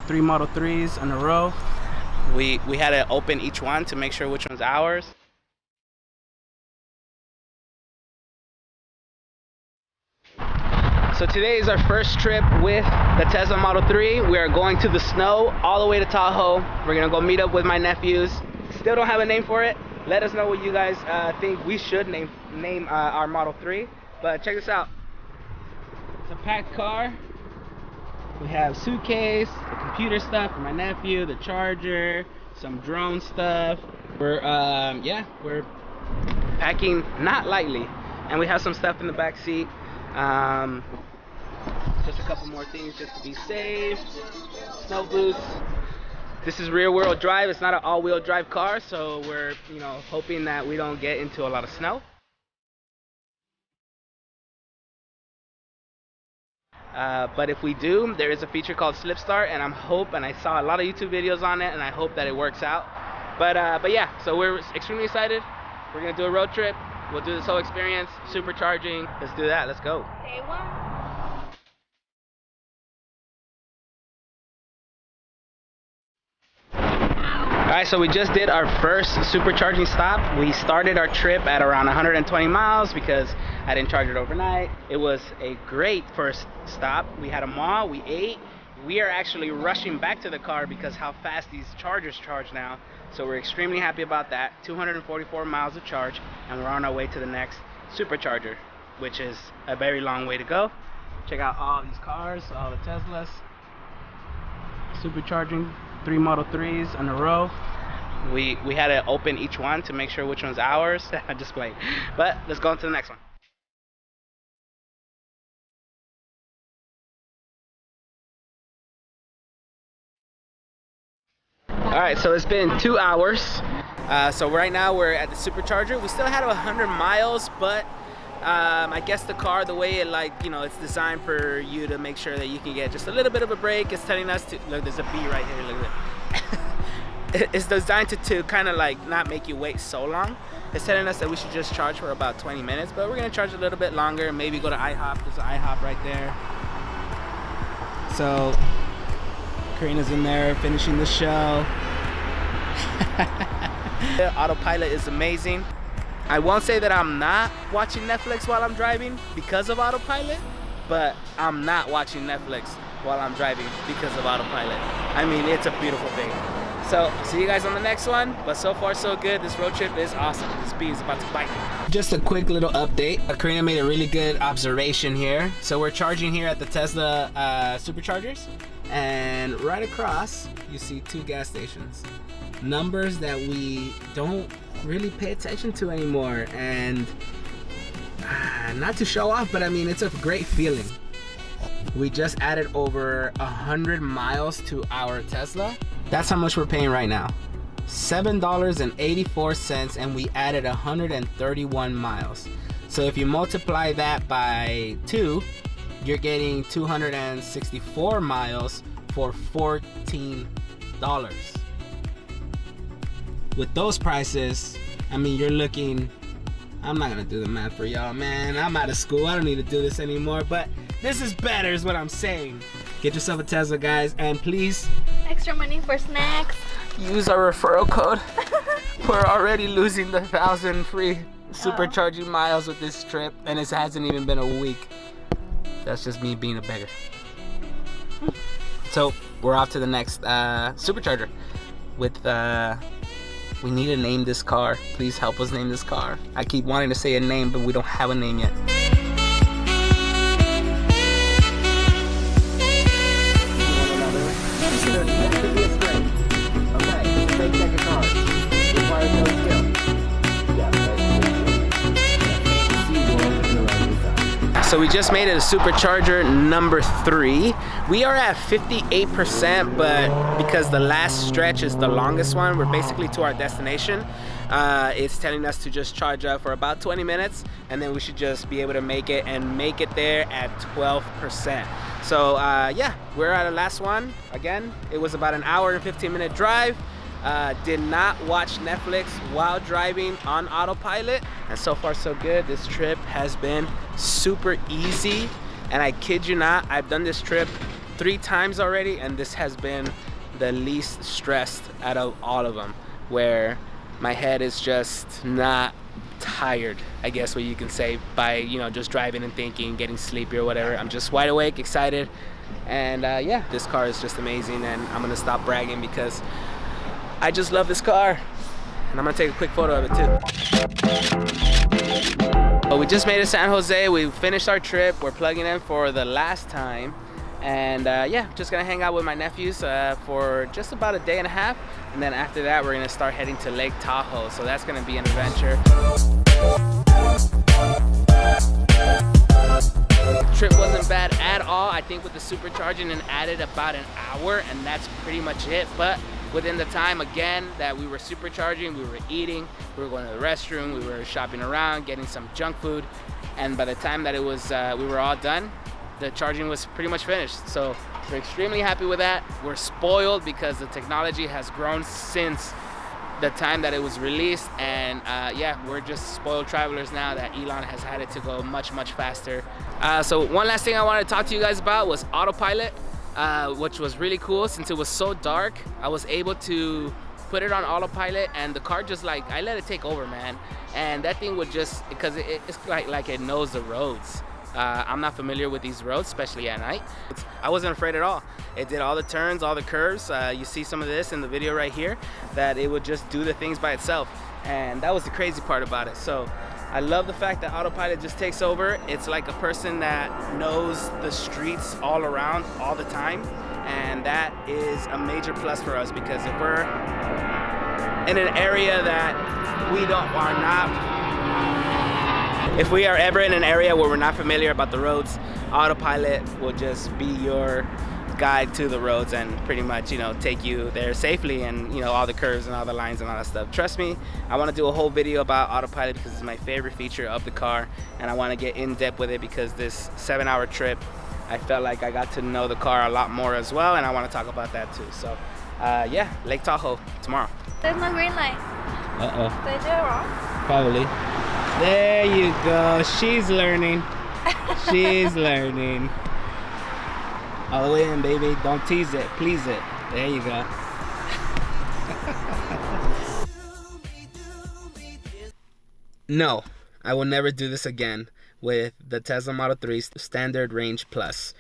3 Model 3s in a row. We had to open each one to make sure which one's ours. So today is our first trip with the Tesla Model 3. We are going to the snow all the way to Tahoe. We're gonna go meet up with my nephews. Still don't have a name for it. Let us know what you guys think we should name our Model 3. But check this out. It's a packed car. We have suitcase, the computer stuff for my nephew, the charger, some drone stuff. We're packing not lightly, and we have some stuff in the back seat. Just a couple more things just to be safe. Snow boots. This is rear wheel drive. It's not an all-wheel drive car, so we're hoping that we don't get into a lot of snow. But if we do, there is a feature called Slip Start, and I saw a lot of YouTube videos on it, and I hope that it works out. But yeah, so we're extremely excited. We're gonna do a road trip. We'll do this whole experience, supercharging. Let's do that. Let's go. Day one. All right, so we just did our first supercharging stop. We started our trip at around 120 miles because I didn't charge it overnight. It was a great first stop. We had a mall, we ate. We are actually rushing back to the car because how fast these chargers charge now. So we're extremely happy about that. 244 miles of charge, and we're on our way to the next supercharger, which is a very long way to go. Check out all these cars, all the Teslas. Supercharging 3 Model 3s in a row. We had to open each one to make sure which one's ours. I'm just playing. But let's go on to the next one. Alright, so it's been 2 hours. So right now we're at the supercharger. We still had 100 miles, but I guess the car, the way it it's designed for you to make sure that you can get just a little bit of a break. It's telling us to, look, there's a bee right here, look at that. It's designed to kind of not make you wait so long. It's telling us that we should just charge for about 20 minutes, but we're gonna charge a little bit longer, maybe go to IHOP. There's an IHOP right there. So Karina's in there finishing the show. Autopilot is amazing. I won't say that I'm not watching Netflix while I'm driving because of Autopilot, but I'm not watching Netflix while I'm driving because of Autopilot. I mean, it's a beautiful thing. So, see you guys on the next one, but so far so good. This road trip is awesome. This bee is about to bite me. Just a quick little update. Karina made a really good observation here. So we're charging here at the Tesla superchargers, and right across, you see 2 gas stations. Numbers that we don't really pay attention to anymore, and not to show off, but I mean, it's a great feeling. We just added over 100 miles to our Tesla. That's how much we're paying right now. $7.84, and we added 131 miles. So if you multiply that by 2, you're getting 264 miles for $14. With those prices, I mean, you're looking, I'm not gonna do the math for y'all, man. I'm out of school, I don't need to do this anymore, but this is better is what I'm saying. Get yourself a Tesla, guys, and please, Extra money for snacks. use our referral code. We're already losing the 1,000 free supercharging miles with this trip, and it hasn't even been a week. That's just me being a beggar. So we're off to the next supercharger with we need to name this car. Please help us name this car. I keep wanting to say a name, but we don't have a name yet. So we just made it a supercharger number 3. We are at 58%, but because the last stretch is the longest one, we're basically to our destination. It's telling us to just charge up for about 20 minutes, and then we should just be able to make it there at 12%. So yeah, we're at the last one. Again, it was about an hour and 15-minute drive. Did not watch Netflix while driving on Autopilot, and so far so good. This trip has been super easy, and I kid you not, I've done this trip 3 times already, and this has been the least stressed out of all of them, where my head is just not tired, I guess what you can say, by, you know, just driving and thinking, getting sleepy or whatever. I'm just wide awake, excited, and yeah, this car is just amazing, and I'm gonna stop bragging because I just love this car, and I'm gonna take a quick photo of it too. But we just made it to San Jose. We finished our trip. We're plugging in for the last time, and yeah, just gonna hang out with my nephews for just about a day and a half, and then after that we're gonna start heading to Lake Tahoe, so that's gonna be an adventure. Trip wasn't bad at all. I think with the supercharging and added about an hour, and that's pretty much it. But within the time, again, that we were supercharging, we were eating, we were going to the restroom, we were shopping around, getting some junk food, and by the time that it was we were all done, the charging was pretty much finished. So we're extremely happy with that. We're spoiled because the technology has grown since the time that it was released, and yeah, we're just spoiled travelers now that Elon has had it to go much faster. So one last thing I wanted to talk to you guys about was Autopilot, which was really cool. Since it was so dark, I was able to put it on Autopilot, and the car just, like, I let it take over, man, and that thing would just, because it's like it knows the roads. I'm not familiar with these roads, especially at night. I wasn't afraid at all. It did all the turns, all the curves. You see some of this in the video right here, that it would just do the things by itself. And that was the crazy part about it. So I love the fact that Autopilot just takes over. It's like a person that knows the streets all around all the time. And that is a major plus for us, because if we're in an area that if we are ever in an area where we're not familiar about the roads, Autopilot will just be your guide to the roads and pretty much, you know, take you there safely, and, you know, all the curves and all the lines and all that stuff. Trust me, I want to do a whole video about Autopilot because it's my favorite feature of the car, and I want to get in depth with it because this 7-hour trip, I felt like I got to know the car a lot more as well, and I want to talk about that too. So yeah, Lake Tahoe tomorrow. There's no green light. Uh-oh. Did I do it wrong? Probably. There you go. She's learning. She's learning. All the way in, baby. Don't tease it. Please it. There you go. No, I will never do this again with the Tesla Model 3 Standard Range Plus.